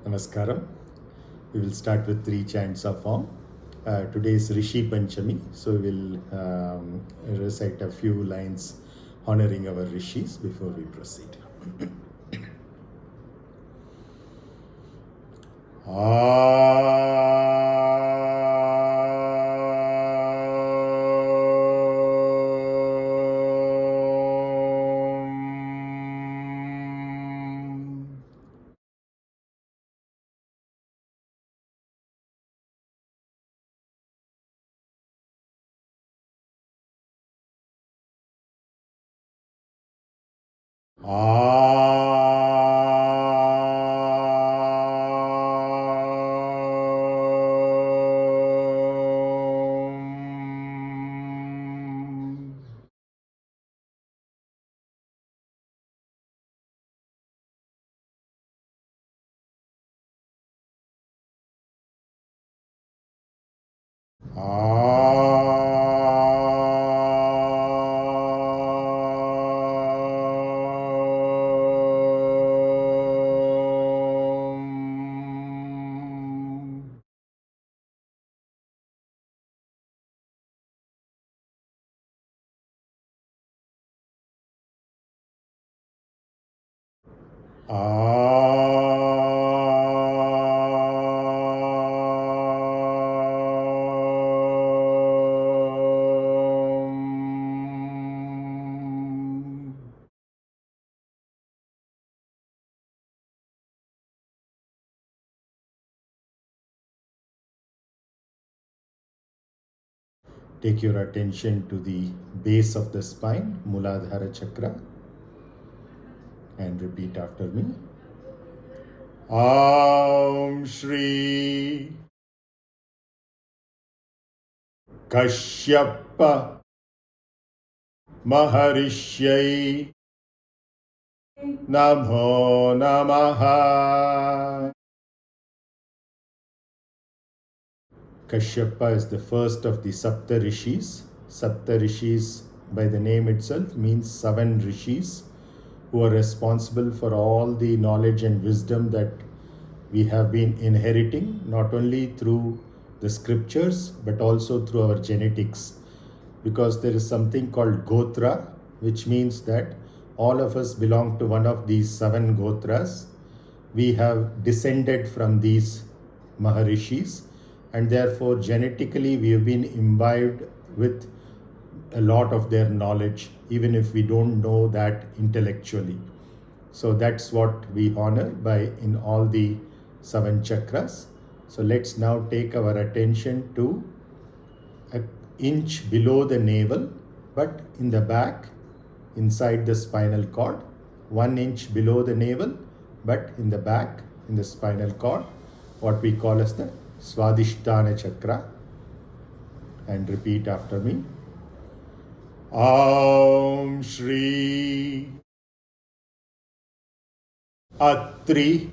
Namaskaram. We will start with 3 chants of Om. Today is Rishi Panchami, so we will recite a few lines honoring our Rishis before we proceed. Take your attention to the base of the spine, Muladhara Chakra, and repeat after me. Om Shri Kashyapa Maharishyai Namo Namaha. Kashyapa is the first of the saptarshīs. Saptarshīs, by the name itself, means 7 rishis who are responsible for all the knowledge and wisdom that we have been inheriting, not only through the scriptures but also through our genetics. Because there is something called gotra, which means that all of us belong to one of these 7 gotras. We have descended from these maharishis, and therefore genetically we have been imbibed with a lot of their knowledge, even if we don't know that intellectually. So that's what we honor by in all the 7 chakras. So let's now take our attention to an inch below the navel, but in the back, inside the spinal cord. 1 inch below the navel, but in the back, in the spinal cord, what we call as the Swadhisthana chakra. And repeat after me. Om Shri Atri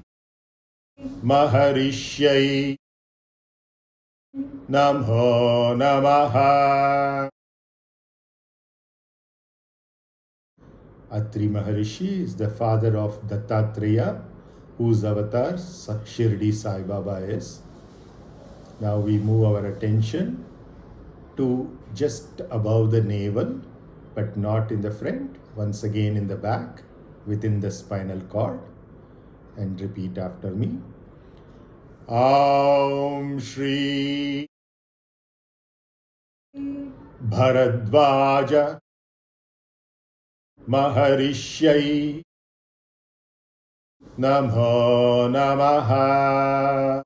Maharishyai Namo Namaha. Atri Maharishi is the father of Dattatreya, whose avatar Shirdi Sai Baba is. Now we move our attention to just above the navel, but not in the front, once again in the back, within the spinal cord, and repeat after me. Om Shri Bharadvaja Maharishyai Namo Namaha.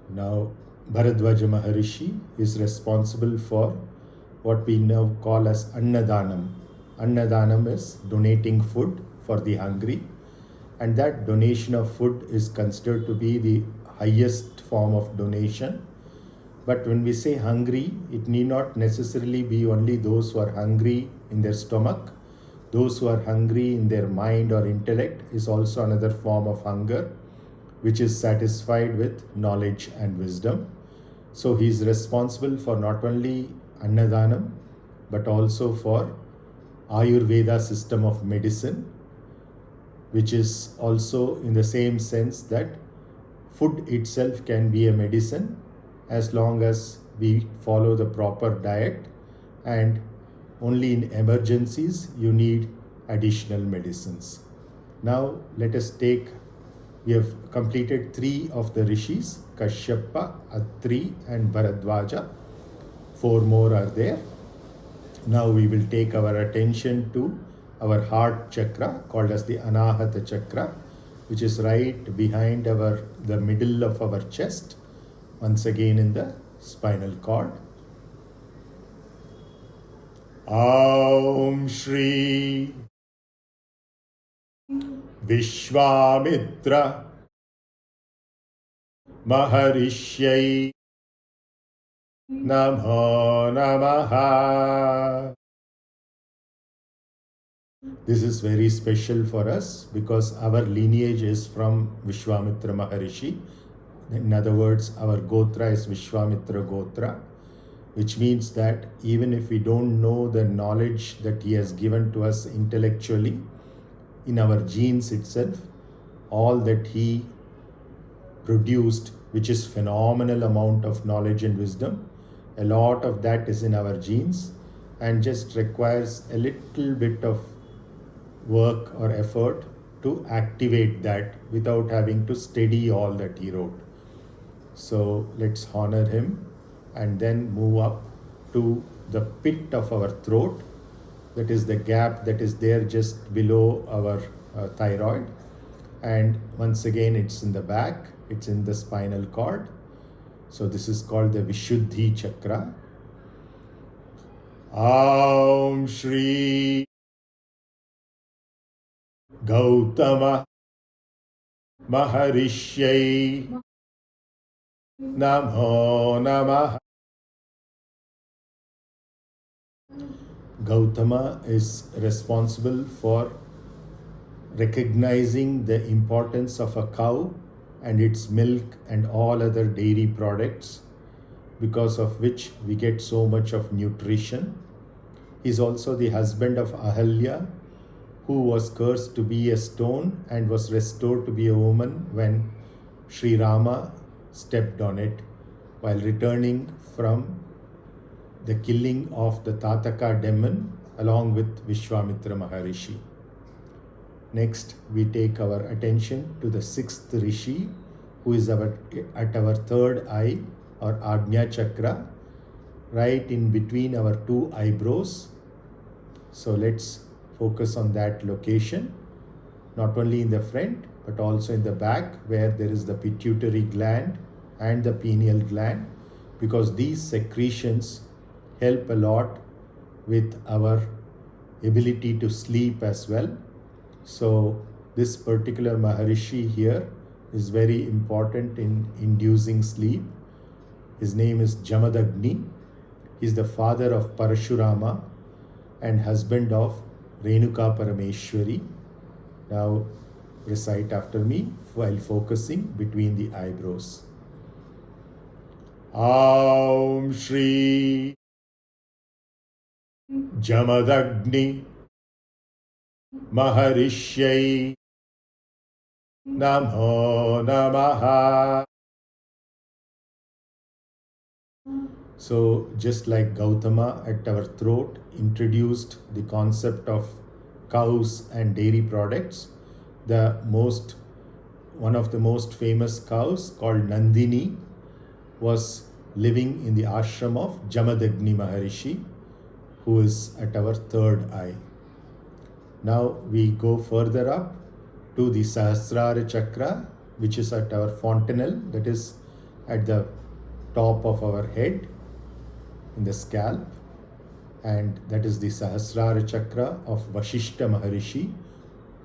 Now, Bharadwaja Maharishi is responsible for what we now call as Annadanam. Annadanam is donating food for the hungry, and that donation of food is considered to be the highest form of donation. But when we say hungry, it need not necessarily be only those who are hungry in their stomach. Those who are hungry in their mind or intellect is also another form of hunger, which is satisfied with knowledge and wisdom. So he is responsible for not only Annadanam, but also for Ayurveda system of medicine, which is also in the same sense that food itself can be a medicine as long as we follow the proper diet, and only in emergencies you need additional medicines. Now let us take, we have completed 3 of the rishis, Kashyapa, Atri and Bharadwaja. 4 more are there. Now we will take our attention to our heart chakra called as the Anahata chakra, which is right behind the middle of our chest, once again in the spinal cord. Aum Shri Vishwamitra Maharishyai Namo Namaha. This is very special for us because our lineage is from Vishwamitra Maharishi. In other words, our Gotra is Vishwamitra Gotra, which means that even if we don't know the knowledge that he has given to us intellectually, in our genes itself, all that he produced, which is phenomenal amount of knowledge and wisdom, a lot of that is in our genes and just requires a little bit of work or effort to activate that without having to study all that he wrote. So let's honor him and then move up to the pit of our throat, that is the gap that is there just below our thyroid, and once again it's in the back, it's in the spinal cord. So this is called the Vishuddhi chakra. Aum Shri Gautama Maharishyai Namo Namaha. Gautama is responsible for recognizing the importance of a cow and its milk and all other dairy products, because of which we get so much of nutrition. He is also the husband of Ahalya, who was cursed to be a stone and was restored to be a woman when Sri Rama stepped on it while returning from the killing of the Tataka demon along with Vishwamitra Maharishi. Next, we take our attention to the 6th Rishi, who is at our 3rd eye or Ajna chakra, right in between our 2 eyebrows. So let's focus on that location, not only in the front but also in the back where there is the pituitary gland and the pineal gland, because these secretions help a lot with our ability to sleep as well. So this particular Maharishi here is very important in inducing sleep. His name is Jamadagni. He is the father of Parashurama and husband of Renuka Parameshwari. Now recite after me while focusing between the eyebrows. Aum Shri Jamadagni Maharishyai Namo Namaha. So just like Gautama at our throat introduced the concept of cows and dairy products, one of the most famous cows called Nandini was living in the ashram of Jamadagni Maharishi, who is at our 3rd eye. Now we go further up to the Sahasrara chakra, which is at our fontanelle, that is at the top of our head in the scalp, and that is the Sahasrara chakra of Vashishta Maharishi,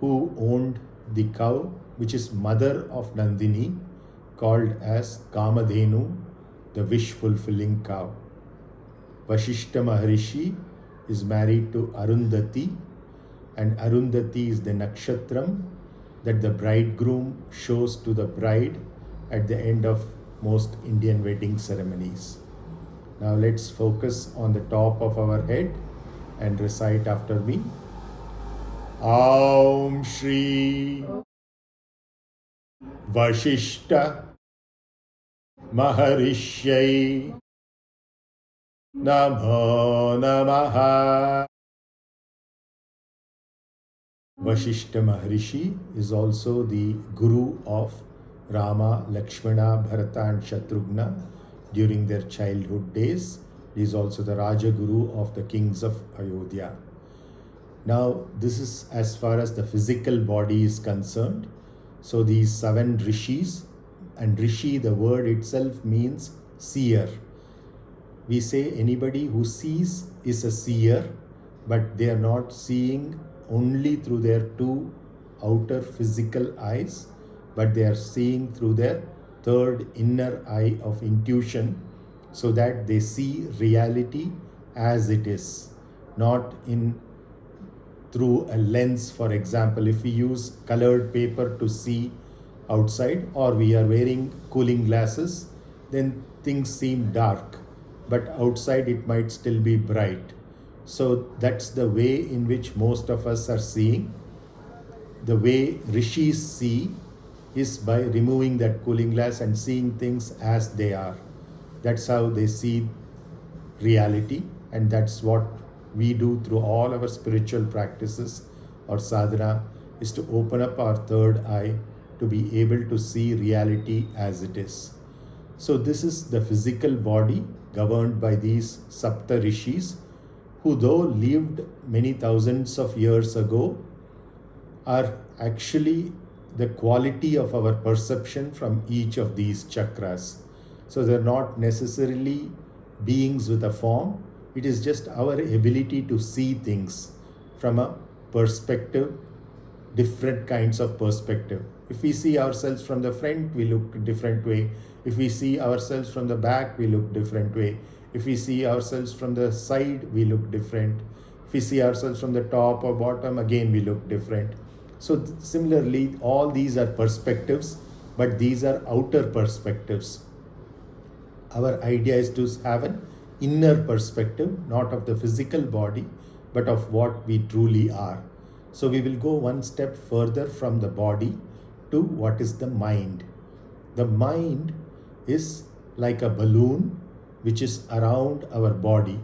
who owned the cow which is mother of Nandini, called as Kamadhenu, the wish-fulfilling cow. Vashishta Maharishi is married to Arundhati, and Arundhati is the nakshatram that the bridegroom shows to the bride at the end of most Indian wedding ceremonies. Now let's focus on the top of our head and recite after me. Aum Shri Vashishta Maharishyai Namo Namaha. Vashishta Maharishi is also the guru of Rama, Lakshmana, Bharata and Shatrughna during their childhood days. He is also the Raja Guru of the kings of Ayodhya. Now, this is as far as the physical body is concerned. So these 7 rishis, and rishi, the word itself means seer. We say anybody who sees is a seer, but they are not seeing only through their 2 outer physical eyes, but they are seeing through their 3rd inner eye of intuition, so that they see reality as it is, not through a lens. For example, if we use colored paper to see outside, or we are wearing cooling glasses, then things seem dark, but outside it might still be bright. So that's the way in which most of us are seeing. The way rishis see is by removing that cooling glass and seeing things as they are. That's how they see reality, and that's what we do through all our spiritual practices or sadhana, is to open up our 3rd eye to be able to see reality as it is. So this is the physical body governed by these saptarishis, who though lived many thousands of years ago, are actually the quality of our perception from each of these chakras. So they're not necessarily beings with a form. It is just our ability to see things from a perspective, different kinds of perspective. If we see ourselves from the front, we look a different way. If we see ourselves from the back, we look different way. If we see ourselves from the side, we look different. If we see ourselves from the top or bottom, again we look different. So similarly, all these are perspectives, but these are outer perspectives. Our idea is to have an inner perspective, not of the physical body, but of what we truly are. So we will go one step further from the body to what is the mind. The mind is like a balloon which is around our body.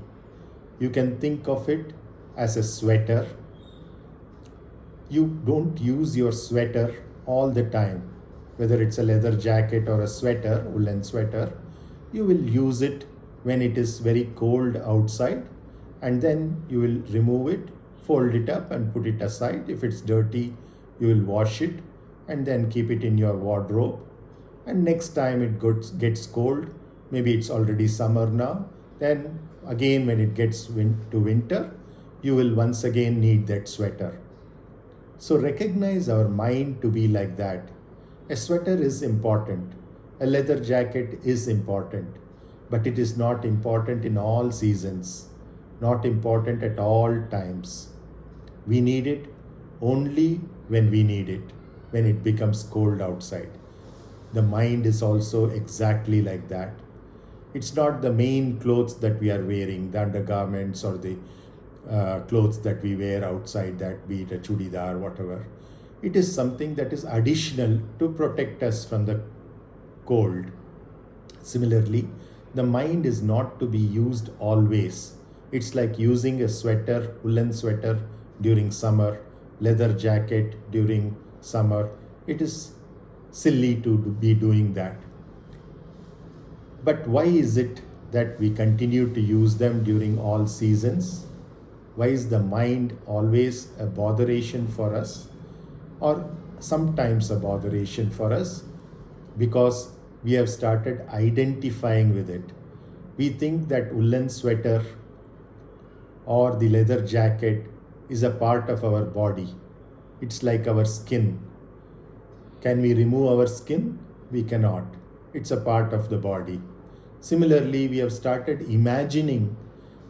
You can think of it as a sweater. You don't use your sweater all the time, whether it's a leather jacket or a sweater, woolen sweater. You will use it when it is very cold outside, and then you will remove it, fold it up and put it aside. If it's dirty, you will wash it and then keep it in your wardrobe. And next time it gets cold, maybe it's already summer now, then again when it gets to winter, you will once again need that sweater. So recognize our mind to be like that. A sweater is important. A leather jacket is important. But it is not important in all seasons. Not important at all times. We need it only when we need it, when it becomes cold outside. The mind is also exactly like that. It's not the main clothes that we are wearing, the undergarments or the clothes that we wear outside, that be it a chudidar, whatever. It is something that is additional to protect us from the cold. Similarly, the mind is not to be used always. It's like using a sweater, woolen sweater during summer, leather jacket during summer. It is silly to be doing that. But why is it that we continue to use them during all seasons? Why is the mind always a botheration for us, or sometimes a botheration for us? Because we have started identifying with it. We think that woolen sweater or the leather jacket is a part of our body. It's like our skin. Can we remove our skin? We cannot. It's a part of the body. Similarly, we have started imagining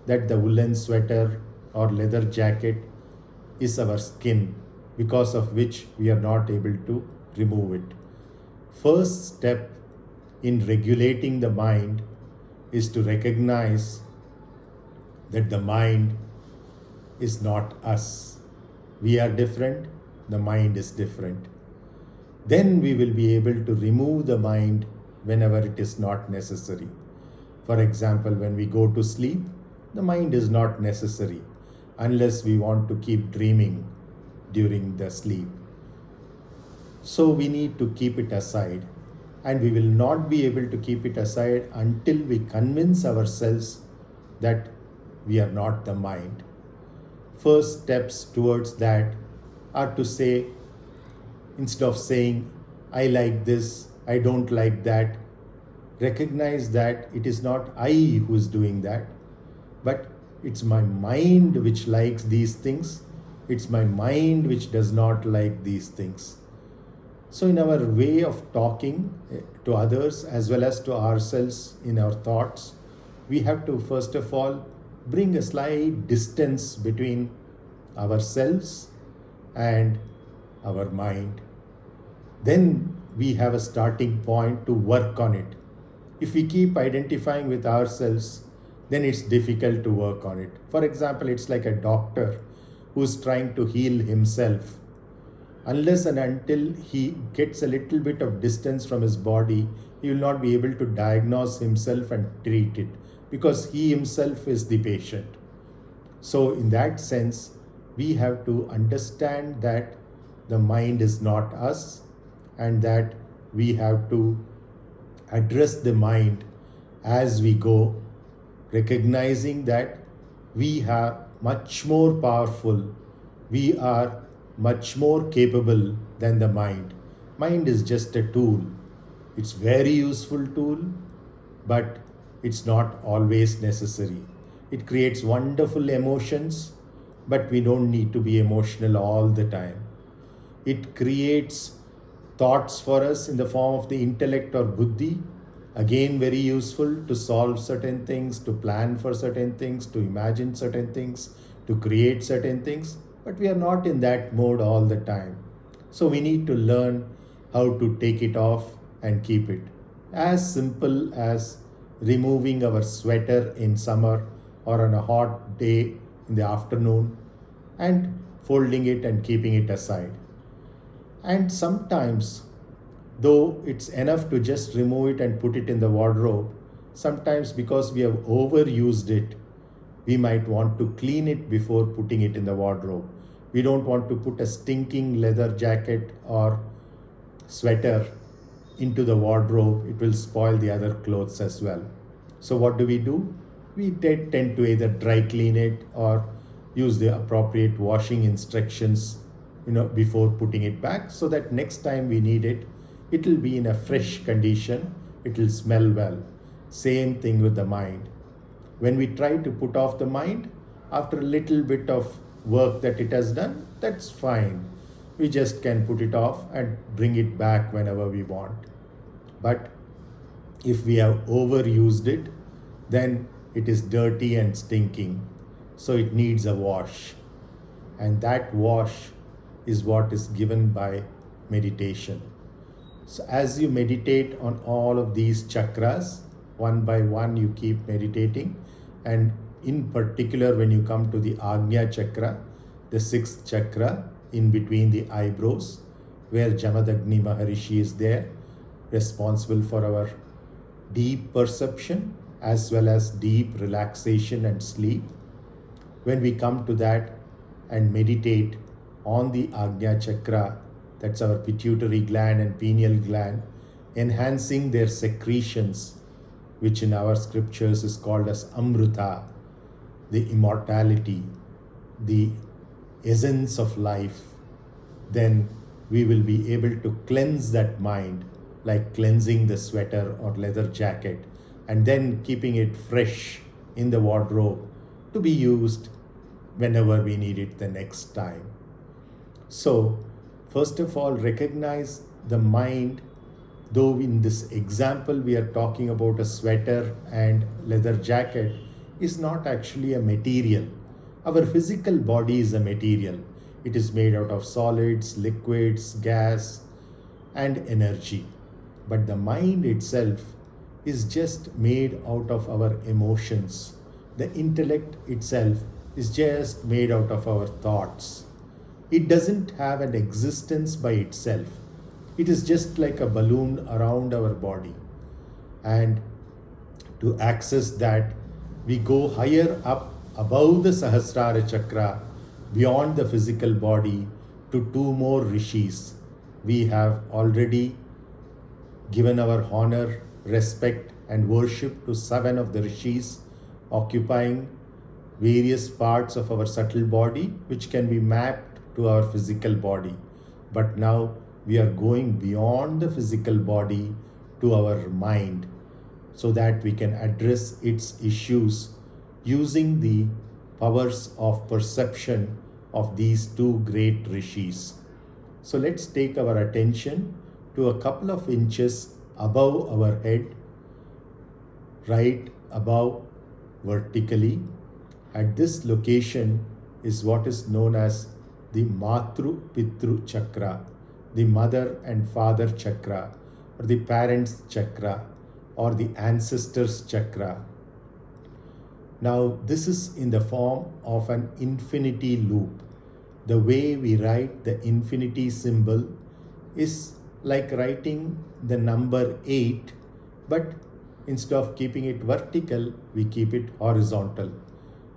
that the woolen sweater or leather jacket is our skin, because of which we are not able to remove it. First step in regulating the mind is to recognize that the mind is not us. we are different, the mind is different. Then we will be able to remove the mind whenever it is not necessary. For example, when we go to sleep, the mind is not necessary unless we want to keep dreaming during the sleep. So we need to keep it aside, and we will not be able to keep it aside until we convince ourselves that we are not the mind. First steps towards that are to say, instead of saying, I like this, I don't like that, recognize that it is not I who is doing that, but it's my mind which likes these things, it's my mind which does not like these things. So in our way of talking to others as well as to ourselves in our thoughts, we have to first of all bring a slight distance between ourselves and our mind. Then we have a starting point to work on it. If we keep identifying with ourselves, then it's difficult to work on it. For example, it's like a doctor who's trying to heal himself. Unless and until he gets a little bit of distance from his body, he will not be able to diagnose himself and treat it, because he himself is the patient. So in that sense, we have to understand that the mind is not us, and that we have to address the mind as we go, recognizing that we are much more powerful, we are much more capable than the mind. Mind is just a tool. It's very useful tool, but it's not always necessary. It creates wonderful emotions, but we don't need to be emotional all the time. It creates thoughts for us in the form of the intellect or buddhi, again very useful to solve certain things, to plan for certain things, to imagine certain things, to create certain things. But we are not in that mode all the time. So we need to learn how to take it off and keep it. As simple as removing our sweater in summer or on a hot day in the afternoon and folding it and keeping it aside. And sometimes, though it's enough to just remove it and put it in the wardrobe, sometimes because we have overused it, we might want to clean it before putting it in the wardrobe. We don't want to put a stinking leather jacket or sweater into the wardrobe. It will spoil the other clothes as well. So what do? We tend to either dry clean it or use the appropriate washing instructions, before putting it back, so that next time we need it, it will be in a fresh condition. It will smell well. Same thing with the mind. When we try to put off the mind, after a little bit of work that it has done, that's fine. We just can put it off and bring it back whenever we want. But if we have overused it, then it is dirty and stinking. So it needs a wash. And that wash is what is given by meditation. So as you meditate on all of these chakras, one by one you keep meditating, and in particular when you come to the Ajna chakra, the sixth chakra in between the eyebrows, where Jamadagni Maharishi is there, responsible for our deep perception as well as deep relaxation and sleep. When we come to that and meditate on the Ajna chakra, that's our pituitary gland and pineal gland, enhancing their secretions, which in our scriptures is called as Amrita, the immortality, the essence of life, then we will be able to cleanse that mind like cleansing the sweater or leather jacket, and then keeping it fresh in the wardrobe to be used whenever we need it the next time. So, first of all, recognize the mind. Though in this example we are talking about a sweater and leather jacket, is not actually a material. Our physical body is a material. It is made out of solids, liquids, gas, and energy. But the mind itself is just made out of our emotions. The intellect itself is just made out of our thoughts. it doesn't have an existence by itself. It is just like a balloon around our body. And to access that, we go higher up above the Sahasrara Chakra, beyond the physical body, to two more rishis. We have already given our honor, respect, and worship to 7 of the rishis, occupying various parts of our subtle body, which can be mapped to our physical body. But now we are going beyond the physical body to our mind, so that we can address its issues using the powers of perception of these two great rishis. So let's take our attention to a couple of inches above our head, right above vertically. At this location is what is known as the Matru-Pitru Chakra, the mother and father chakra, or the parents chakra, or the ancestors chakra. Now, this is in the form of an infinity loop. The way we write the infinity symbol is like writing the number 8, but instead of keeping it vertical, we keep it horizontal.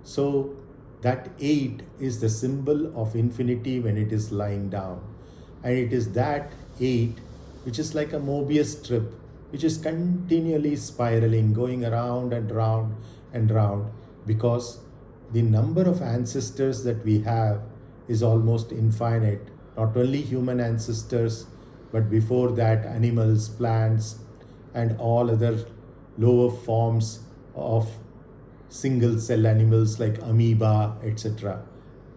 So that 8 is the symbol of infinity when it is lying down. And it is that 8 which is like a Mobius strip, which is continually spiraling, going around and round and round, because the number of ancestors that we have is almost infinite. Not only human ancestors, but before that, animals, plants, and all other lower forms of single cell animals like amoeba, etc.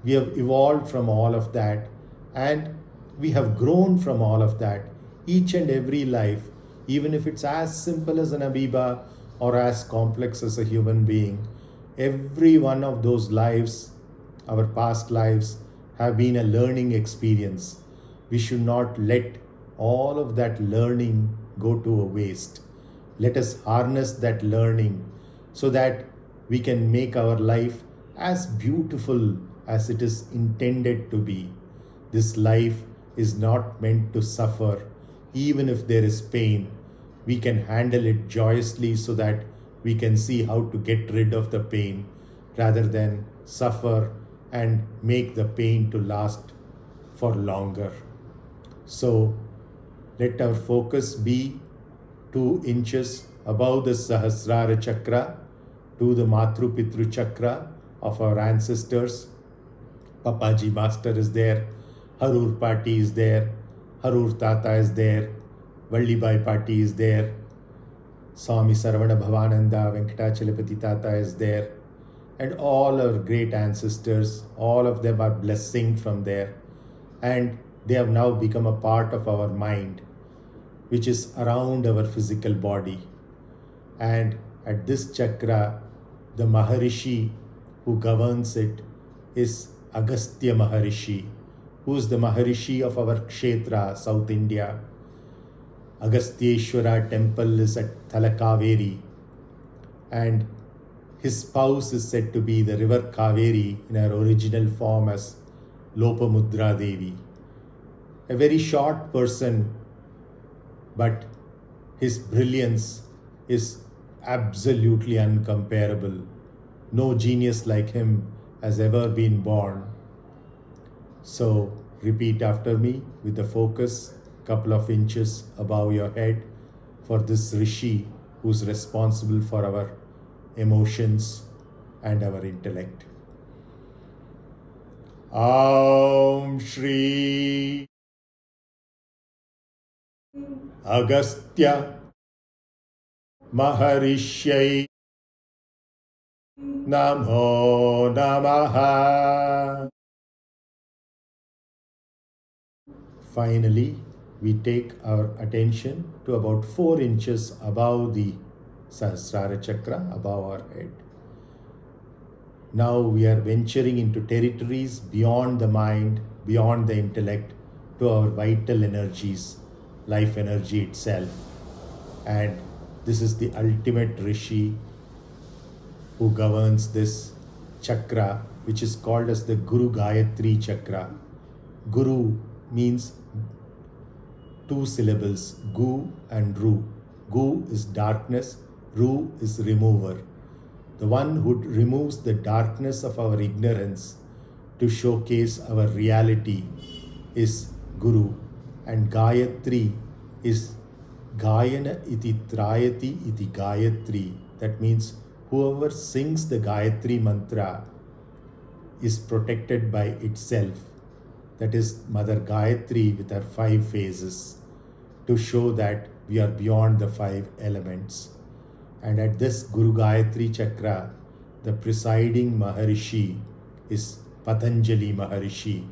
We have evolved from all of that, and we have grown from all of that. Each and every life, even if it's as simple as an amoeba or as complex as a human being, every one of those lives, our past lives, have been a learning experience. We should not let all of that learning go to a waste. Let us harness that learning so that we can make our life as beautiful as it is intended to be. This life is not meant to suffer. Even if there is pain, we can handle it joyously so that we can see how to get rid of the pain rather than suffer and make the pain to last for longer. So let our focus be 2 inches above the Sahasrara Chakra to the Matru-Pitru Chakra of our ancestors. Papaji Master is there, Harur Party is there, Harur Tata is there, Vallibai Party is there, Swami Saravana Bhavananda Venkatachalapati Tata is there, and all our great ancestors, all of them are blessing from there, and they have now become a part of our mind, which is around our physical body. And at this chakra, the Maharishi who governs it is Agastya Maharishi, who is the Maharishi of our Kshetra, South India. Agasthyeshwara temple is at Thalakaveri, and his spouse is said to be the river Kaveri in her original form as Lopamudra Devi. A very short person, but his brilliance is absolutely uncomparable. No genius like him has ever been born. So repeat after me with the focus couple of inches above your head for this Rishi who's responsible for our emotions and our intellect. Aum Shri Agastya Maharishyai Namo Namaha. Finally, we take our attention to about 4 inches above the Sahasrara Chakra, above our head. Now we are venturing into territories beyond the mind, beyond the intellect, to our vital energies, life energy itself. And this is the ultimate Rishi who governs this chakra, which is called as the Guru Gayatri Chakra. Guru means two syllables, gu and ru. Gu is darkness, ru is remover. The one who removes the darkness of our ignorance to showcase our reality is Guru. And Gayatri is Gayana iti trayati iti Gayatri. That means whoever sings the Gayatri mantra is protected by itself. That is Mother Gayatri with her 5 phases to show that we are beyond the 5 elements. And at this Guru Gayatri Chakra, the presiding Maharishi is Patanjali Maharishi,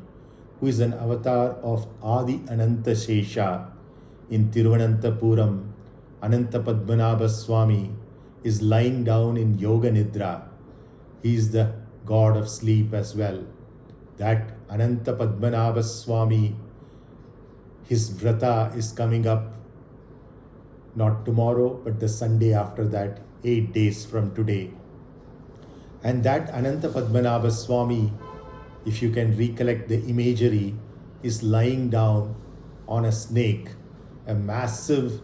who is an avatar of Adi Ananta Shesha in Thiruvananthapuram. Ananta Padmanabha Swami is lying down in Yoga Nidra. He is the god of sleep as well. That Ananta Padmanabha Swami, his vrata is coming up not tomorrow, but the Sunday after that, 8 days from today. And that Ananta Padmanabha Swami, if you can recollect the imagery, is lying down on a snake, a massive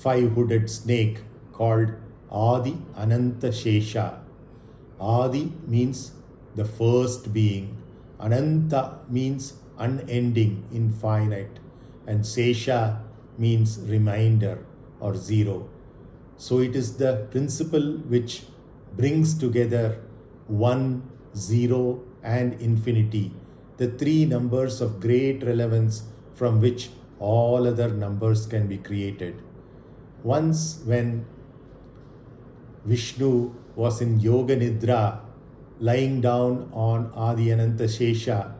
5-hooded snake called Adi Ananta Shesha. Adi means the first being. Ananta means unending, infinite. And Shesha means remainder or zero. So it is the principle which brings together 1, 0 and infinity, the 3 numbers of great relevance from which all other numbers can be created. Once when Vishnu was in Yoga Nidra, lying down on Adi Ananta Shesha,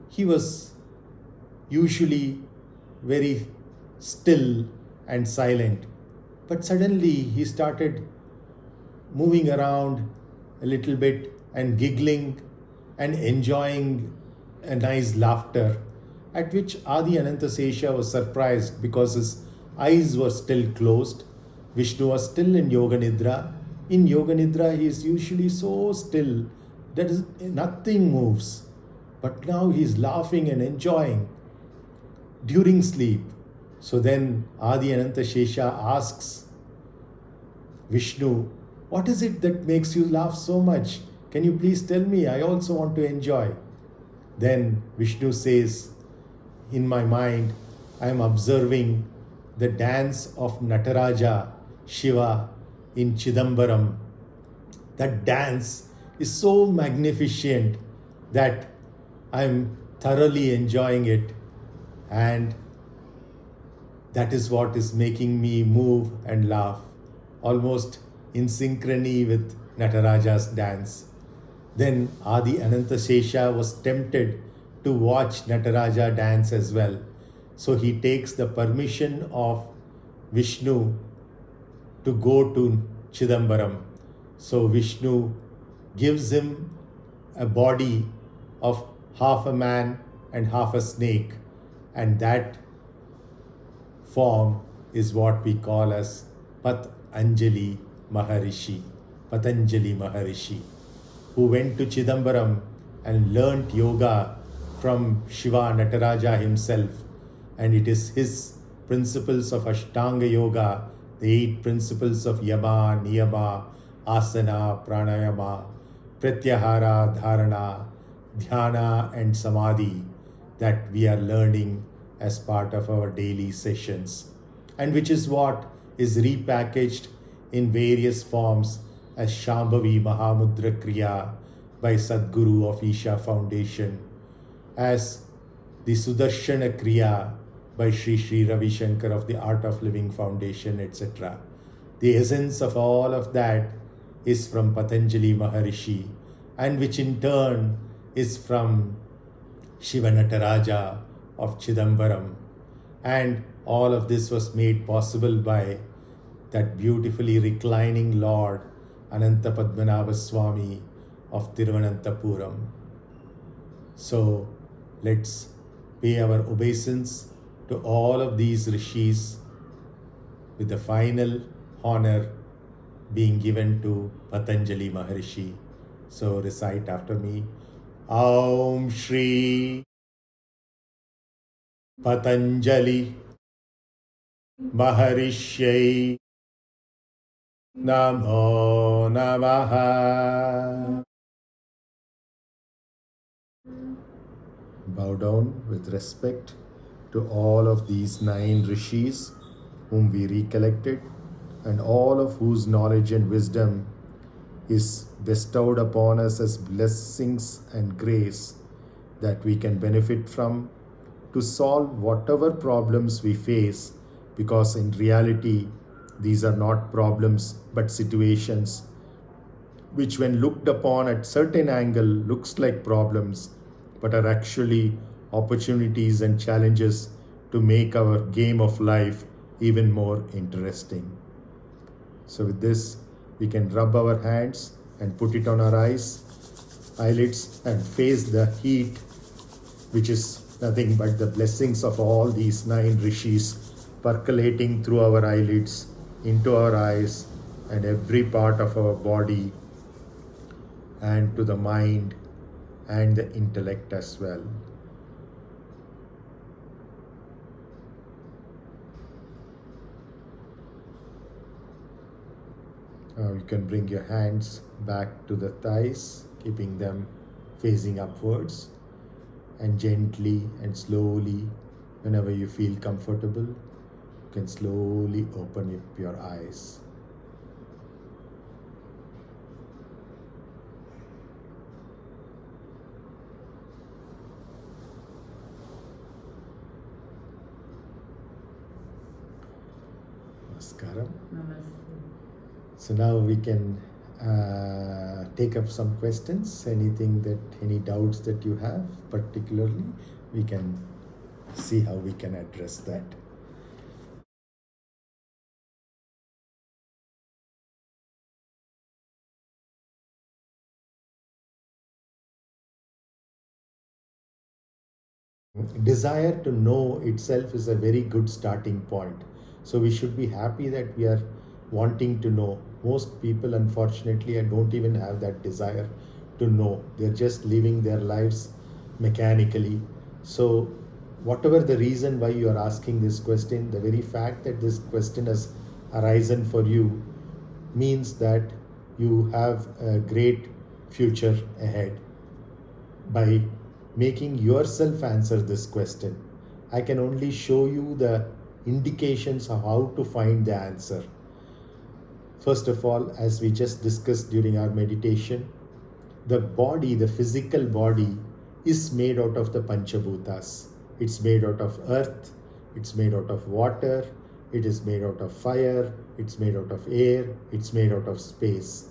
he was usually very still and silent. But suddenly he started moving around a little bit and giggling and enjoying a nice laughter, at which Adi Ananta Shesha was surprised because his eyes were still closed. Vishnu was still in Yoga Nidra. In Yoga Nidra, he is usually so still that nothing moves. But now he is laughing and enjoying during sleep. So then Adi Ananta Shesha asks Vishnu, what is it that makes you laugh so much? Can you please tell me? I also want to enjoy. Then Vishnu says, in my mind, I am observing the dance of Nataraja, Shiva in Chidambaram. That dance is so magnificent that I am thoroughly enjoying it. And that is what is making me move and laugh, almost in synchrony with Nataraja's dance. Then Adi Ananta Shesha was tempted to watch Nataraja dance as well. So he takes the permission of Vishnu to go to Chidambaram. So Vishnu gives him a body of half a man and half a snake. And that form is what we call as Patanjali Maharishi. Patanjali Maharishi, who went to Chidambaram and learnt yoga from Shiva Nataraja himself. And it is his principles of Ashtanga Yoga, the 8 principles of Yama, Niyama, Asana, Pranayama, Pratyahara, Dharana, Dhyana and Samadhi that we are learning as part of our daily sessions, and which is what is repackaged in various forms as Shambhavi Mahamudra Kriya by Sadguru of Isha Foundation, as the Sudarshana Kriya by Sri Sri Ravi Shankar of the Art of Living Foundation, etc. The essence of all of that is from Patanjali Maharishi, and which in turn is from Shiva Nataraja of Chidambaram. And all of this was made possible by that beautifully reclining Lord Ananta Padmanabha Swami of Thiruvananthapuram. So let's pay our obeisance to all of these rishis, with the final honor being given to Patanjali Maharishi. So recite after me. Aum Shri Patanjali Maharishyai Namo Namaha. Bow down with respect to all of these 9 rishis whom we recollected, and all of whose knowledge and wisdom is bestowed upon us as blessings and grace that we can benefit from to solve whatever problems we face, because in reality these are not problems but situations which, when looked upon at certain angle, looks like problems but are actually opportunities and challenges to make our game of life even more interesting. So with this, we can rub our hands and put it on our eyelids, and face the heat, which is nothing but the blessings of all these 9 rishis percolating through our eyelids, into our eyes and every part of our body, and to the mind and the intellect as well. Now you can bring your hands back to the thighs, keeping them facing upwards, and gently and slowly, whenever you feel comfortable, you can slowly open up your eyes. Namaskaram. So now we can take up some questions. Any doubts that you have, particularly, we can see how we can address that. Desire to know itself is a very good starting point. So we should be happy that we are wanting to know. Most people, unfortunately, don't even have that desire to know. They're just living their lives mechanically. So whatever the reason why you are asking this question, the very fact that this question has arisen for you means that you have a great future ahead. By making yourself answer this question, I can only show you the indications of how to find the answer. First of all, as we just discussed during our meditation, the body, the physical body, is made out of the Panchabhutas. It's made out of earth, it's made out of water, it is made out of fire, it's made out of air, it's made out of space.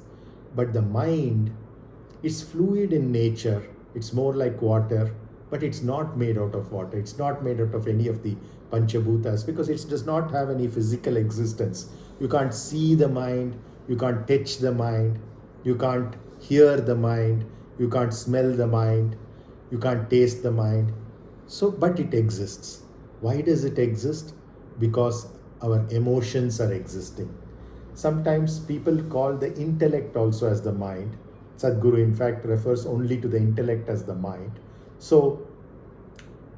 But the mind is fluid in nature. It's more like water, but it's not made out of water. It's not made out of any of the Panchabhutas, because it does not have any physical existence. You can't see the mind, you can't touch the mind, you can't hear the mind, you can't smell the mind, you can't taste the mind. So, but it exists. Why does it exist? Because our emotions are existing. Sometimes people call the intellect also as the mind. Sadhguru, in fact, refers only to the intellect as the mind. So,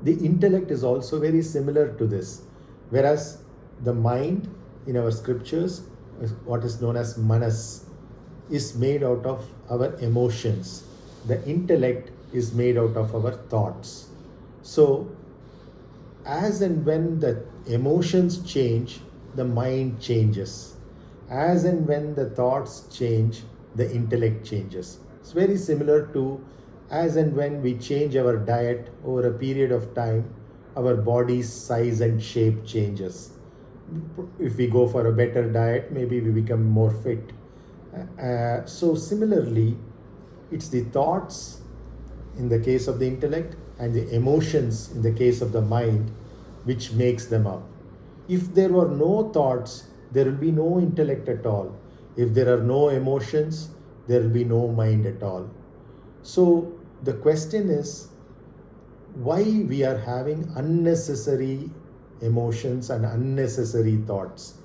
the intellect is also very similar to this. Whereas the mind in our scriptures, what is known as manas, is made out of our emotions. The intellect is made out of our thoughts. So, as and when the emotions change, the mind changes. As and when the thoughts change, the intellect changes. It's very similar to as and when we change our diet over a period of time, our body's size and shape changes. If we go for a better diet, maybe we become more fit. So similarly, it's the thoughts in the case of the intellect and the emotions in the case of the mind which makes them up. If there were no thoughts, there will be no intellect at all. If there are no emotions, there will be no mind at all. So the question is, why we are having unnecessary emotions and unnecessary thoughts?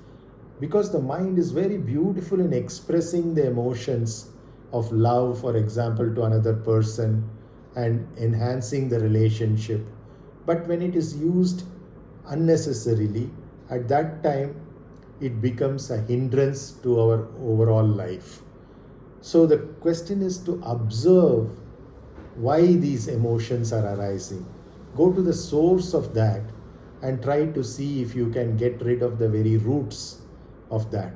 Because the mind is very beautiful in expressing the emotions of love, for example, to another person and enhancing the relationship. But when it is used unnecessarily, at that time it becomes a hindrance to our overall life. So the question is to observe why these emotions are arising. Go to the source of that and try to see if you can get rid of the very roots of that.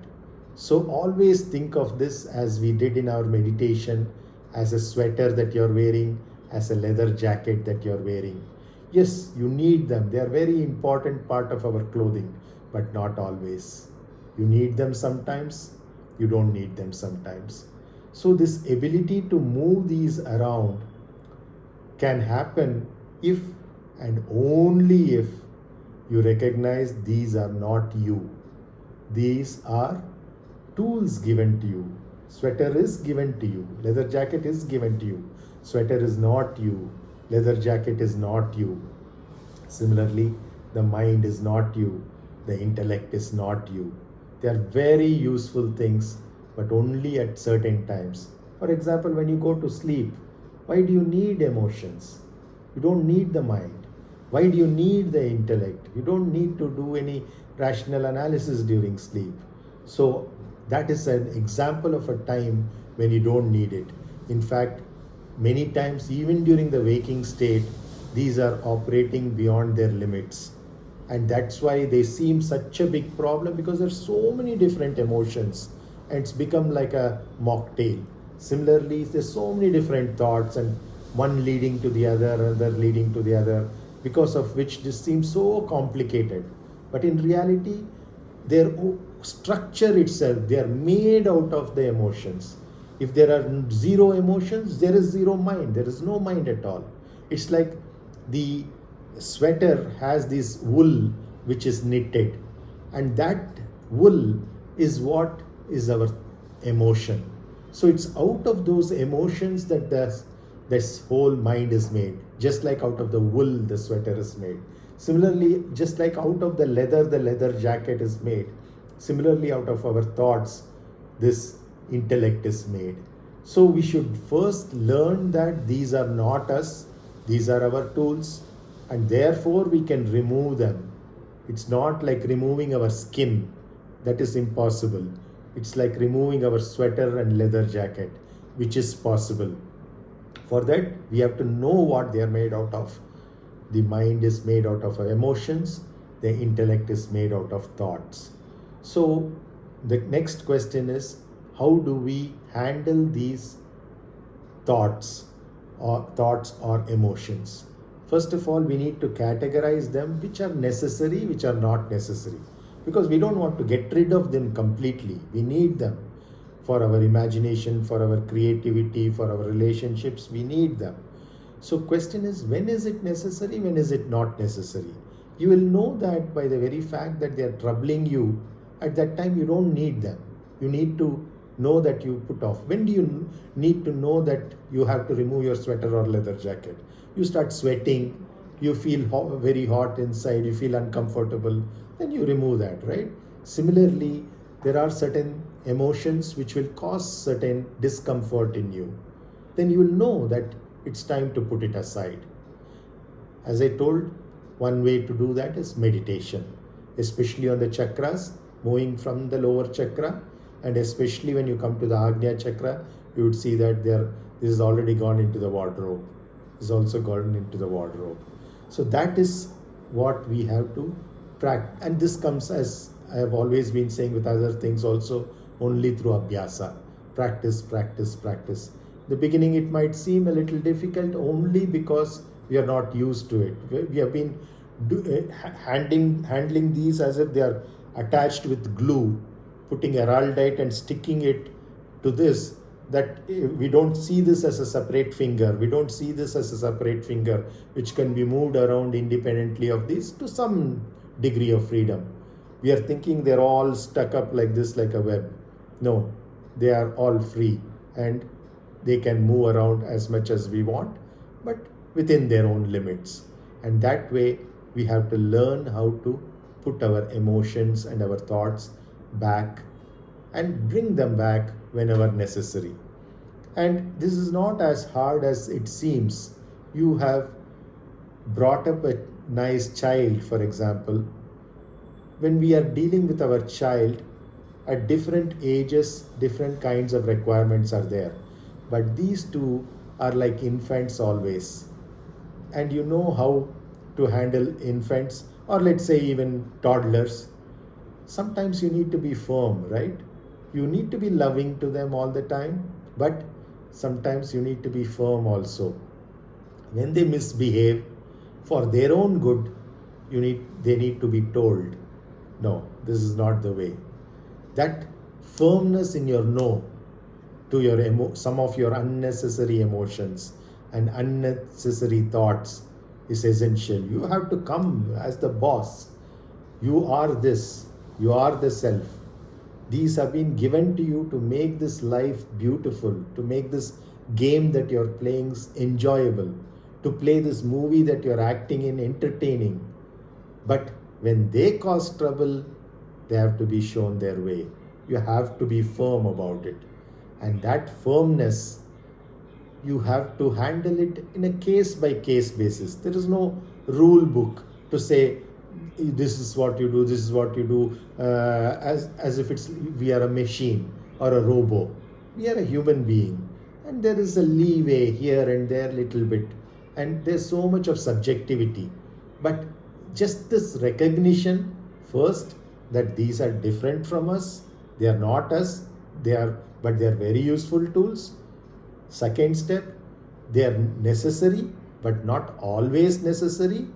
So always think of this, as we did in our meditation, as a sweater that you're wearing, as a leather jacket that you're wearing. Yes, you need them. They are very important part of our clothing, but not always. You need them sometimes, you don't need them sometimes. So this ability to move these around can happen if and only if you recognize these are not you. These are tools given to you. Sweater is given to you. Leather jacket is given to you. Sweater is not you. Leather jacket is not you. Similarly, the mind is not you. The intellect is not you. They are very useful things, but only at certain times. For example, when you go to sleep, why do you need emotions? You don't need the mind. Why do you need the intellect? You don't need to do any rational analysis during sleep. So that is an example of a time when you don't need it. In fact, many times, even during the waking state, these are operating beyond their limits. And that's why they seem such a big problem, because there's so many different emotions and it's become like a mocktail. Similarly, there's so many different thoughts, and one leading to the other leading to the other, because of which this seems so complicated. But in reality, their structure itself, they are made out of the emotions. If there are zero emotions, there is zero mind. There is no mind at all. It's like the sweater has this wool which is knitted, and that wool is what is our emotion. So it's out of those emotions that this whole mind is made. Just like out of the wool the sweater is made. Similarly, just like out of the leather jacket is made. Similarly, out of our thoughts, this intellect is made. So we should first learn that these are not us, these are our tools, and therefore we can remove them. It's not like removing our skin. That is impossible. It's like removing our sweater and leather jacket, which is possible. For that, we have to know what they are made out of. The mind is made out of emotions. The intellect is made out of thoughts. So the next question is, how do we handle these thoughts or emotions? First of all, we need to categorize them, which are necessary, which are not necessary. Because we don't want to get rid of them completely. We need them for our imagination, for our creativity, for our relationships. We need them. So question is, when is it necessary? When is it not necessary? You will know that by the very fact that they are troubling you. At that time, you don't need them. You need to know that you put off. When do you need to know that you have to remove your sweater or leather jacket? You start sweating, you feel very hot inside, you feel uncomfortable, then you remove that, right? Similarly, there are certain emotions which will cause certain discomfort in you. Then you will know that it's time to put it aside. As I told, one way to do that is meditation, especially on the chakras, moving from the lower chakra, and especially when you come to the Ajna chakra, you would see that this is already gone into the wardrobe. Is also gone into the wardrobe. So that is what we have to practice. And this comes, as I have always been saying with other things also, only through abhyasa. Practice, practice, practice. In the beginning it might seem a little difficult only because we are not used to it. We have been handling these as if they are attached with glue, putting heraldite and sticking it to this, that we don't see this as a separate finger. We don't see this as a separate finger which can be moved around independently of this to some degree of freedom. We are thinking they're all stuck up like this, like a web. No, they are all free and they can move around as much as we want, but within their own limits. And that way we have to learn how to put our emotions and our thoughts back and bring them back whenever necessary. And this is not as hard as it seems. You have brought up a nice child, for example, when we are dealing with our child, at different ages, different kinds of requirements are there. But these two are like infants always. And you know how to handle infants, or let's say even toddlers. Sometimes you need to be firm, right? You need to be loving to them all the time, but sometimes you need to be firm also. When they misbehave, for their own good, they need to be told, no, this is not the way. That firmness in your no to your some of your unnecessary emotions and unnecessary thoughts is essential. You have to come as the boss. You are this. You are the self. These have been given to you to make this life beautiful, to make this game that you're playing enjoyable, to play this movie that you're acting in entertaining. But when they cause trouble, they have to be shown their way. You have to be firm about it. And that firmness, you have to handle it in a case-by-case basis. There is no rule book to say, this is what you do, this is what you do, as if we are a machine or a robot. We are a human being. And there is a leeway here and there little bit. And there's so much of subjectivity. But just this recognition, first, that these are different from us, they are not us, but they are very useful tools. Second step, they are necessary, but not always necessary.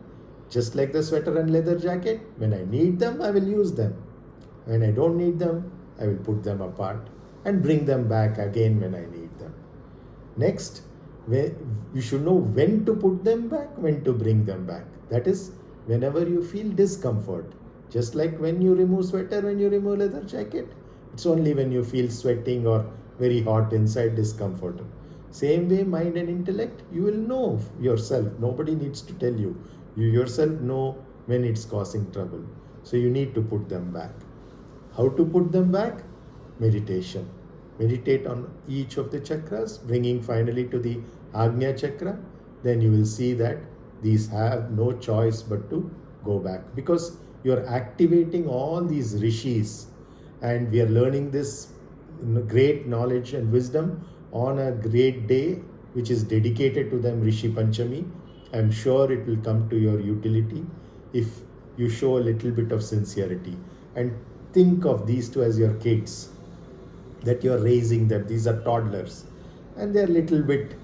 Just like the sweater and leather jacket, when I need them, I will use them. When I don't need them, I will put them apart and bring them back again when I need them. Next, you should know when to put them back, when to bring them back. That is, whenever you feel discomfort. Just like when you remove sweater, when you remove leather jacket, it's only when you feel sweating or very hot inside discomfort. Same way, mind and intellect, you will know yourself. Nobody needs to tell you. You yourself know when it's causing trouble. So you need to put them back. How to put them back? Meditation. Meditate on each of the chakras, bringing finally to the Ajna chakra. Then you will see that these have no choice but to go back. Because you are activating all these rishis, and we are learning this great knowledge and wisdom on a great day which is dedicated to them, Rishi Panchami. I am sure it will come to your utility if you show a little bit of sincerity and think of these two as your kids, that you are raising them. These are toddlers and they are little bit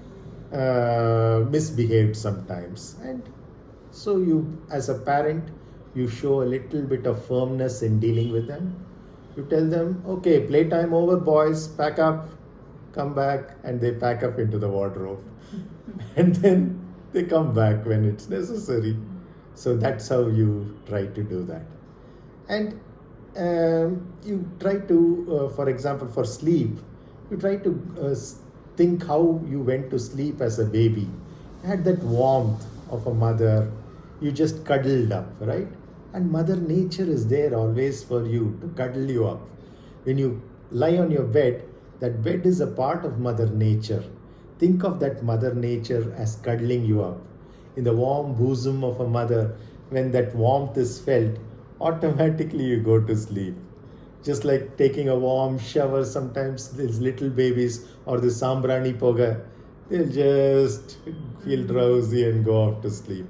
misbehaved sometimes, and so you as a parent, you show a little bit of firmness in dealing with them. You tell them, okay, playtime over, boys, pack up, come back, and they pack up into the wardrobe. And then they come back when it's necessary. So that's how you try to do that. And you try to, for example, for sleep, you try to think how you went to sleep as a baby. You had that warmth of a mother. You just cuddled up, right? And Mother Nature is there always for you to cuddle you up. When you lie on your bed, that bed is a part of Mother Nature. Think of that Mother Nature as cuddling you up. In the warm bosom of a mother, when that warmth is felt, automatically you go to sleep. Just like taking a warm shower, sometimes these little babies or the sambrani poga, they'll just feel drowsy and go off to sleep.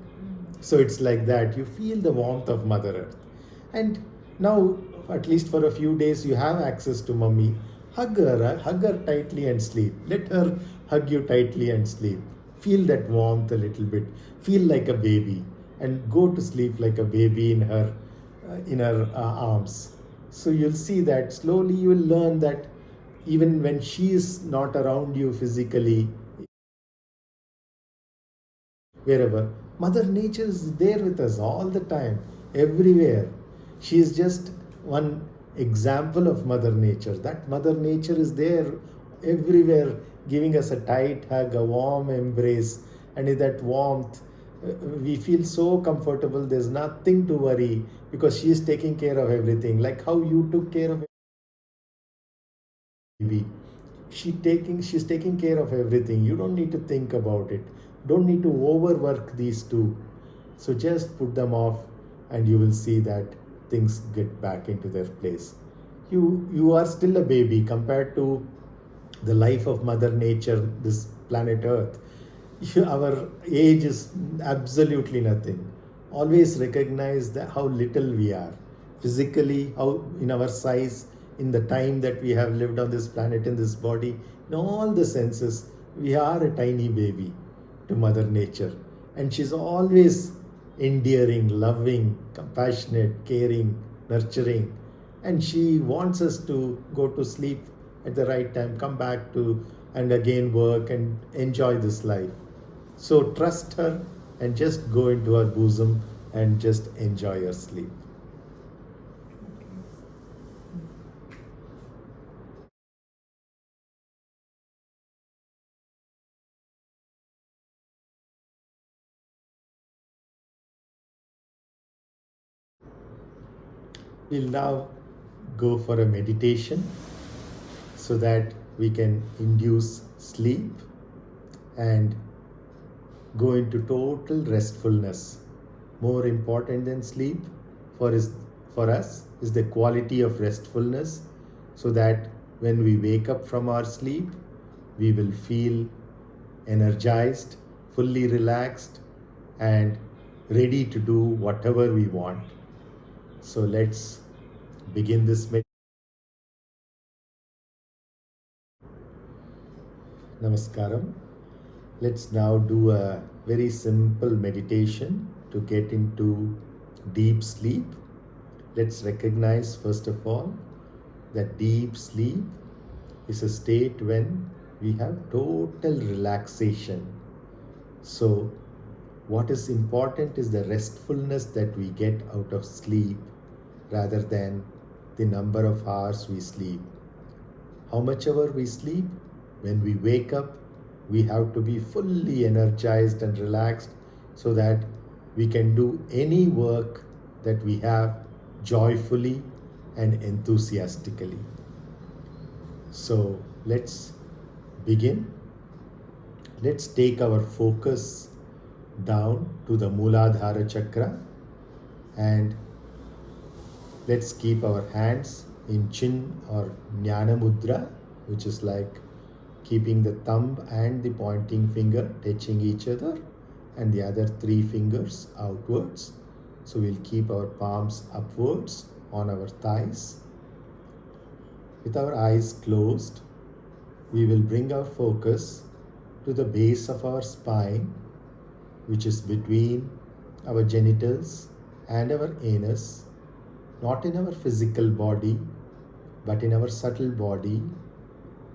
So it's like that. You feel the warmth of Mother Earth. And now, at least for a few days, you have access to Mummy. Hug her tightly and sleep. Let her hug you tightly and sleep. Feel that warmth a little bit. Feel like a baby and go to sleep like a baby in her arms. So you'll see that slowly you will learn that even when she is not around you physically, wherever, Mother Nature is there with us all the time, everywhere. She is just one example of Mother Nature. That Mother Nature is there everywhere, giving us a tight hug, a warm embrace, and in that warmth, we feel so comfortable. There's nothing to worry because she is taking care of everything, like how you took care of baby. She's taking care of everything. You don't need to think about it. Don't need to overwork these two. So just put them off and you will see that things get back into their place. You are still a baby compared to the life of Mother Nature, this planet Earth. Our age is absolutely nothing. Always recognize that how little we are physically, how in our size, in the time that we have lived on this planet, in this body, in all the senses, we are a tiny baby to Mother Nature. And she's always endearing, loving, compassionate, caring, nurturing. And she wants us to go to sleep at the right time, come back to and again work and enjoy this life. So trust her and just go into her bosom and just enjoy your sleep. We'll now go for a meditation so that we can induce sleep and go into total restfulness. More important than sleep for us is the quality of restfulness, so that when we wake up from our sleep, we will feel energized, fully relaxed, and ready to do whatever we want. So let's begin this meditation. Namaskaram. Let's now do a very simple meditation to get into deep sleep. Let's recognize first of all that deep sleep is a state when we have total relaxation. So what is important is the restfulness that we get out of sleep rather than the number of hours we sleep. How much ever we sleep, when we wake up, we have to be fully energized and relaxed so that we can do any work that we have joyfully and enthusiastically. So let's begin. Let's take our focus down to the Mūladhara chakra and let's keep our hands in chin or Jnana Mudra, which is like keeping the thumb and the pointing finger touching each other and the other three fingers outwards. So we'll keep our palms upwards on our thighs. With our eyes closed, we will bring our focus to the base of our spine, which is between our genitals and our anus, not in our physical body, but in our subtle body,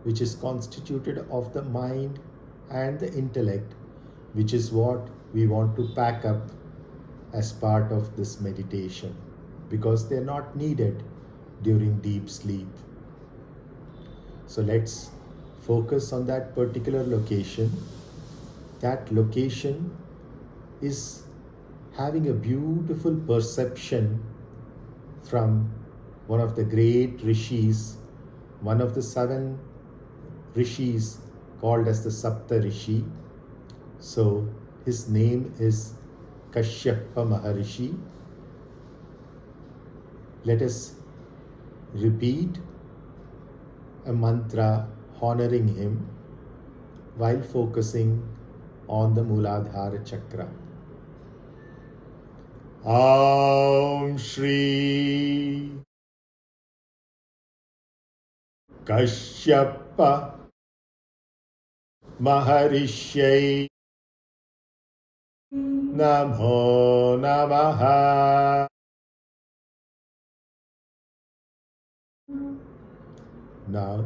which is constituted of the mind and the intellect, which is what we want to pack up as part of this meditation, because they're not needed during deep sleep. So let's focus on that particular location. That location is having a beautiful perception from one of the great rishis, one of the 7 rishis called as the saptarśī. So his name is Kashyapa Maharishi. Let us repeat a mantra honoring him while focusing on the Mūladhara chakra. Aum Shri Kashyapa Maharishya Namo Namaha. Now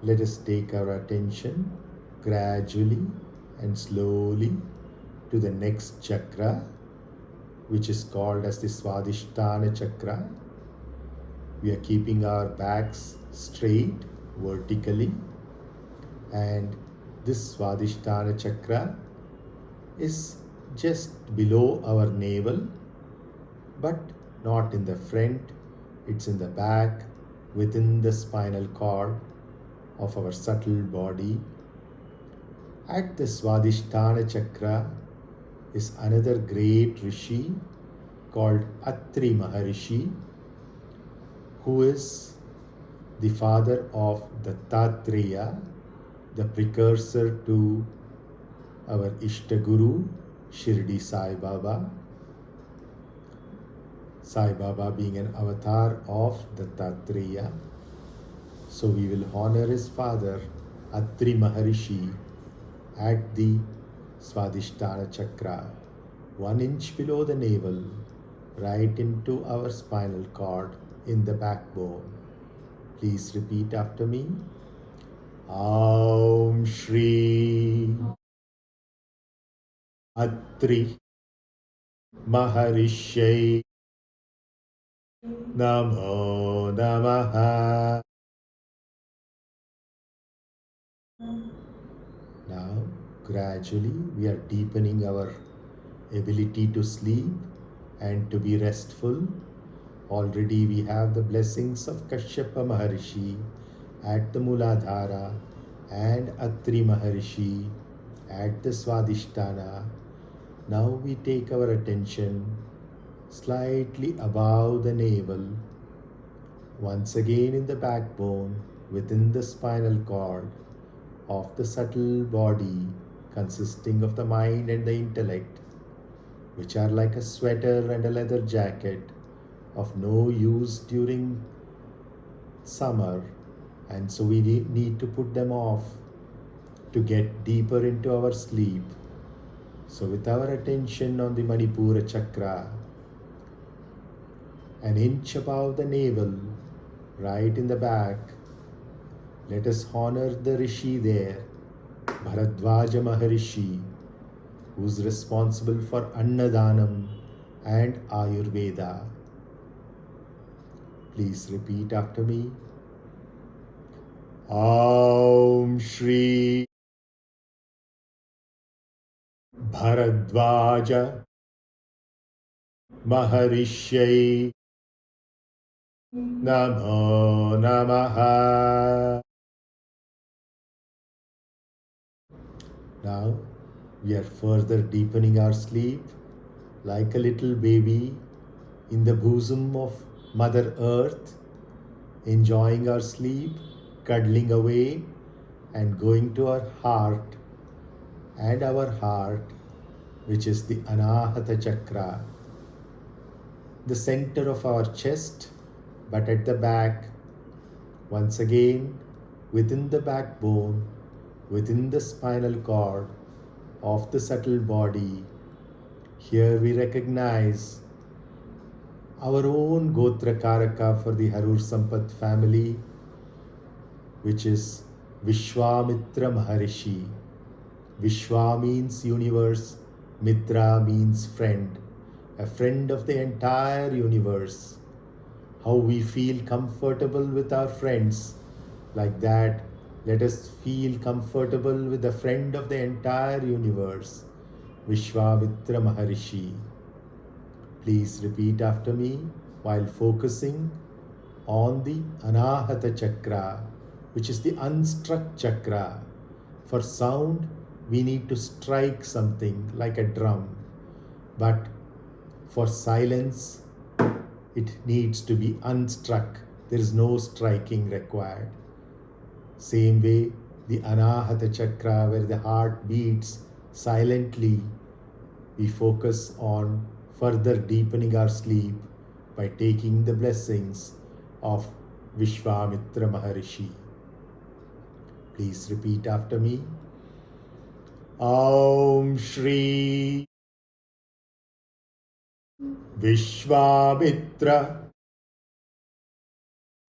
let us take our attention gradually and slowly to the next chakra, which is called as the Svadhisthana chakra. We are keeping our backs straight vertically, and this Svadhisthana chakra is just below our navel, but not in the front. It's in the back, within the spinal cord of our subtle body. At the Svadhisthana chakra, is another great Rishi called Atri Maharishi, who is the father of Dattatreya, the precursor to our Ishtaguru, Shirdi Sai Baba. Sai Baba being an avatar of Dattatreya. So we will honor his father, Atri Maharishi, at the Swadhisthana Chakra, 1 inch below the navel, right into our spinal cord in the backbone. Please repeat after me. Aum Shri Atri Maharishye Namo Namaha. Now, gradually, we are deepening our ability to sleep and to be restful. Already we have the blessings of Kashyapa Maharishi at the Muladhara and Atri Maharishi at the Swadhisthana. Now we take our attention slightly above the navel, once again in the backbone, within the spinal cord of the subtle body consisting of the mind and the intellect, which are like a sweater and a leather jacket of no use during summer, and so we need to put them off to get deeper into our sleep. So with our attention on the Manipura Chakra, an inch above the navel, right in the back, let us honor the Rishi there, Bharadwaja Maharishi, who is responsible for Annadanam and Ayurveda. Please repeat after me. Aum Shri Bharadwaja Maharishye Namo Namaha. Now we are further deepening our sleep like a little baby in the bosom of Mother Earth, enjoying our sleep, cuddling away and going to our heart, and our heart, which is the Anahata Chakra, the center of our chest, but at the back, once again, within the backbone, within the spinal cord of the subtle body. Here we recognize our own Gotra Karaka for the Harursampath family, which is Vishwamitra Maharishi. Vishwa means universe, Mitra means friend, a friend of the entire universe. How we feel comfortable with our friends, like that, let us feel comfortable with the friend of the entire universe, Vishwamitra Maharishi. Please repeat after me while focusing on the Anahata Chakra, which is the unstruck chakra. For sound, we need to strike something like a drum, but for silence, it needs to be unstruck. There is no striking required. Same way, the Anahata Chakra, where the heart beats silently, we focus on further deepening our sleep by taking the blessings of Vishwamitra Maharishi. Please repeat after me. Aum Shri Vishwamitra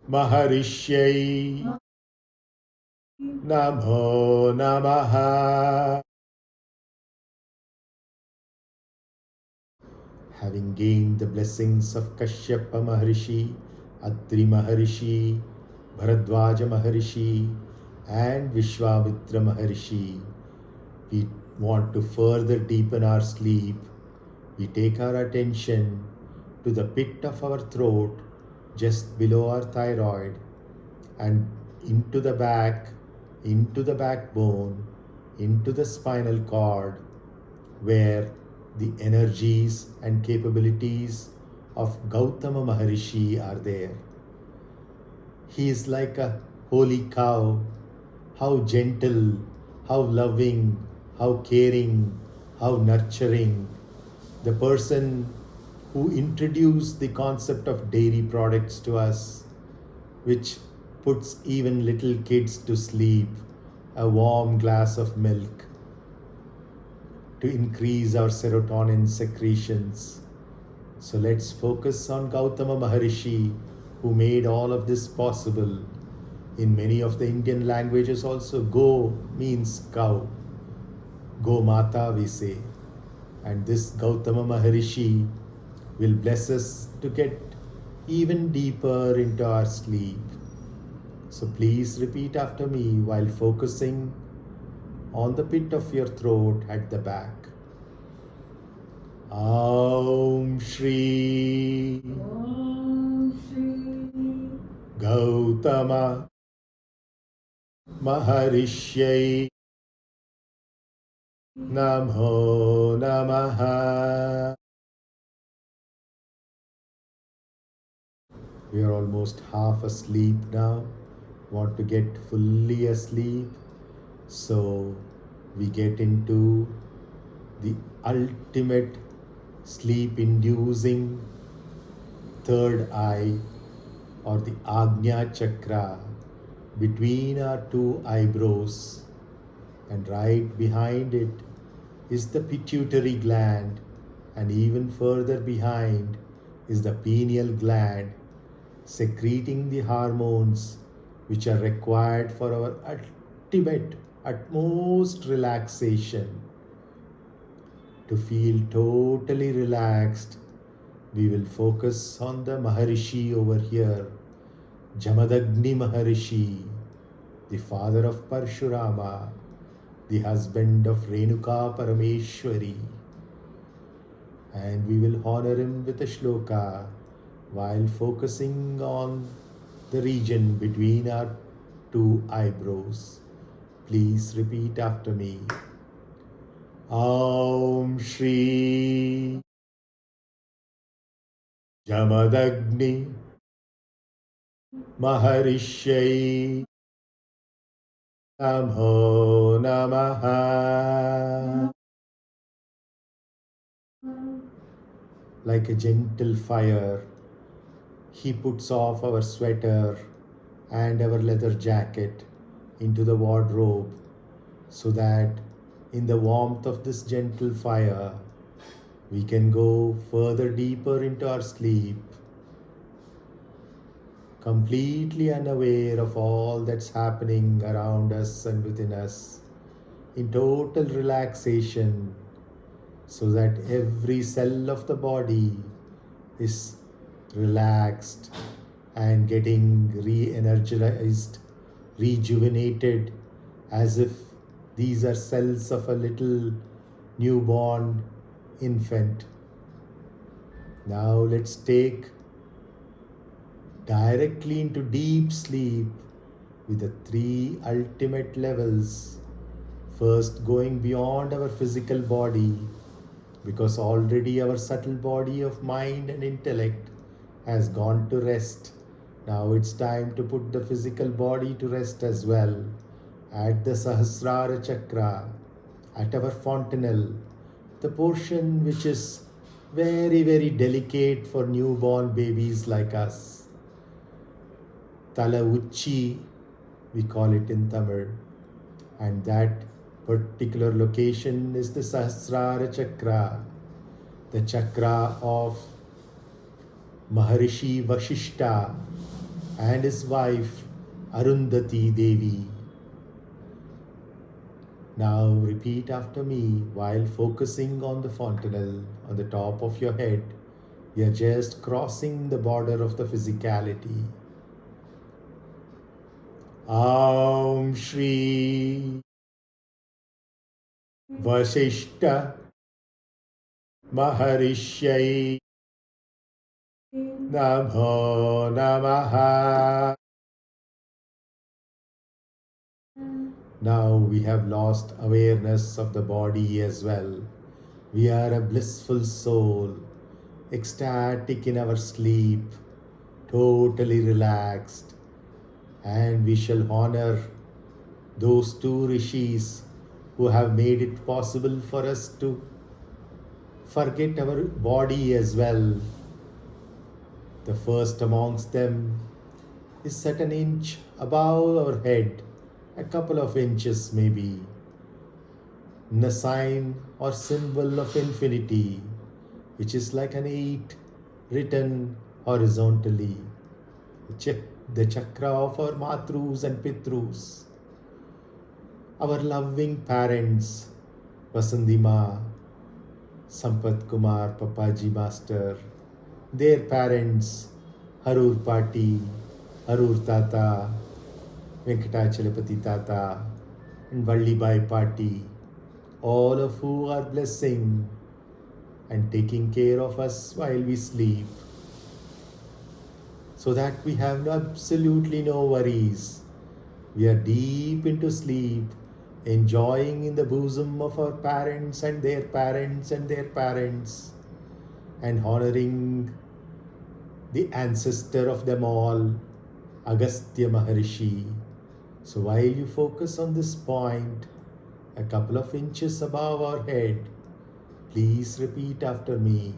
Maharishye Namo Namaha. Having gained the blessings of Kashyapa Maharishi, Atri Maharishi, Bharadwaja Maharishi, and Vishwamitra Maharishi, we want to further deepen our sleep. We take our attention to the pit of our throat, just below our thyroid, and into the back, into the backbone, into the spinal cord, where the energies and capabilities of Gautama Maharishi are there. He is like a holy cow, how gentle, how loving, how caring, how nurturing. The person who introduced the concept of dairy products to us, which puts even little kids to sleep, a warm glass of milk to increase our serotonin secretions. So let's focus on Gautama Maharishi, who made all of this possible. In many of the Indian languages also, Go means cow. Go Mata we say. And this Gautama Maharishi will bless us to get even deeper into our sleep. So please repeat after me while focusing on the pit of your throat at the back. Aum Shri Gautama Maharishyai Namo Namaha. We are almost half asleep now. Want to get fully asleep. So we get into the ultimate sleep-inducing third eye, or the Ajna-chakrā, between our two eyebrows, and right behind it is the pituitary gland, and even further behind is the pineal gland, secreting the hormones which are required for our ultimate, utmost relaxation. To feel totally relaxed, we will focus on the Maharishi over here, Jamadagni Maharishi, the father of Parshurama, the husband of Renuka Parameshwari. And we will honor him with a shloka while focusing on the region between our two eyebrows. Please repeat after me. Aum Shri Jamadagni Maharishai Namo Namaha. Like a gentle fire, he puts off our sweater and our leather jacket into the wardrobe, so that in the warmth of this gentle fire, we can go further deeper into our sleep, completely unaware of all that's happening around us and within us, in total relaxation, so that every cell of the body is relaxed and getting re-energized, rejuvenated, as if these are cells of a little newborn infant. Now let's take directly into deep sleep with the three ultimate levels. First, going beyond our physical body, because already our subtle body of mind and intellect has gone to rest. Now it's time to put the physical body to rest as well at the Sahasrara Chakra, at our fontanelle, the portion which is very, very delicate for newborn babies like us. Tala Uchi, we call it in Tamil. And that particular location is the Sahasrara Chakra, the chakra of Maharishi Vashishta and his wife Arundhati Devi. Now repeat after me while focusing on the fontanelle on the top of your head. We are just crossing the border of the physicality. Aum Shri Vashishta Maharishyai Namo Namaha. Now we have lost awareness of the body as well. We are a blissful soul, ecstatic in our sleep, totally relaxed, and we shall honor those two rishis who have made it possible for us to forget our body as well. The first amongst them is set an inch above our head, a couple of inches maybe, in a sign or symbol of infinity, which is like an 8 written horizontally. The chakra of our matrus and pitrus, our loving parents, Vasandima, Sampath Kumar, Papaji Master, their parents, Harurpati, Harur Tata, Venkatachalapati Tata, and Vallibai Pati, all of who are blessing and taking care of us while we sleep, so that we have absolutely no worries. We are deep into sleep, enjoying in the bosom of our parents and their parents and their parents, and honoring the ancestor of them all, Agastya Maharishi. So while you focus on this point, a couple of inches above our head, please repeat after me.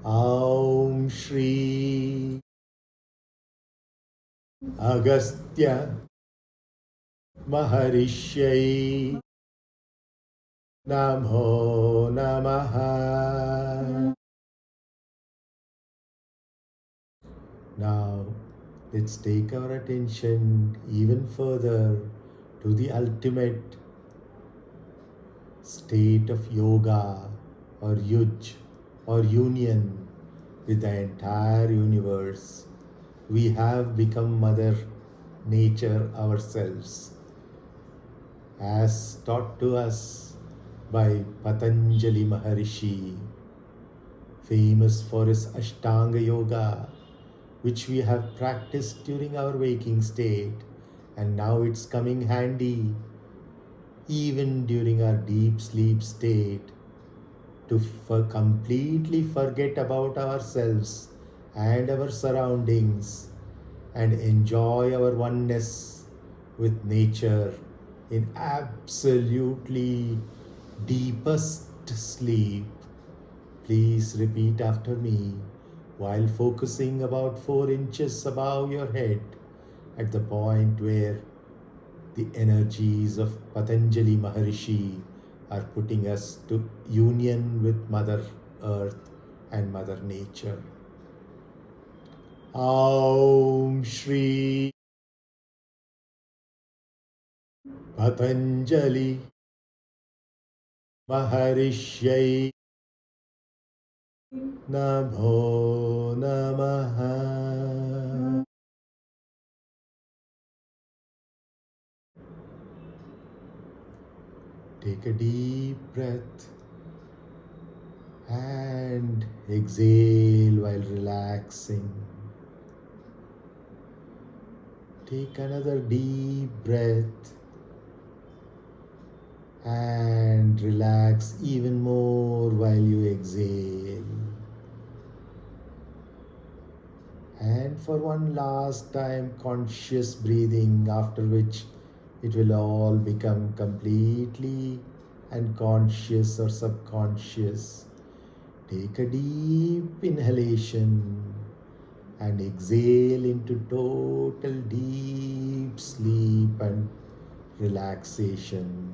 Aum Shri Agastya Maharishai Namo Namaha. Now, let's take our attention even further to the ultimate state of yoga or yuj or union with the entire universe. We have become Mother Nature ourselves, as taught to us by Patanjali Maharishi, famous for his Ashtanga Yoga, which we have practiced during our waking state, and now it's coming handy even during our deep sleep state to completely forget about ourselves and our surroundings and enjoy our oneness with nature in absolutely deepest sleep. Please repeat after me while focusing about 4 inches above your head at the point where the energies of Patanjali Maharishi are putting us to union with Mother Earth and Mother Nature. Aum Shri Patanjali Maharishai Namo Namaha. Take a deep breath and exhale while relaxing. Take another deep breath and relax even more while you exhale. And for one last time, conscious breathing, after which it will all become completely unconscious or subconscious. Take a deep inhalation and exhale into total deep sleep and relaxation.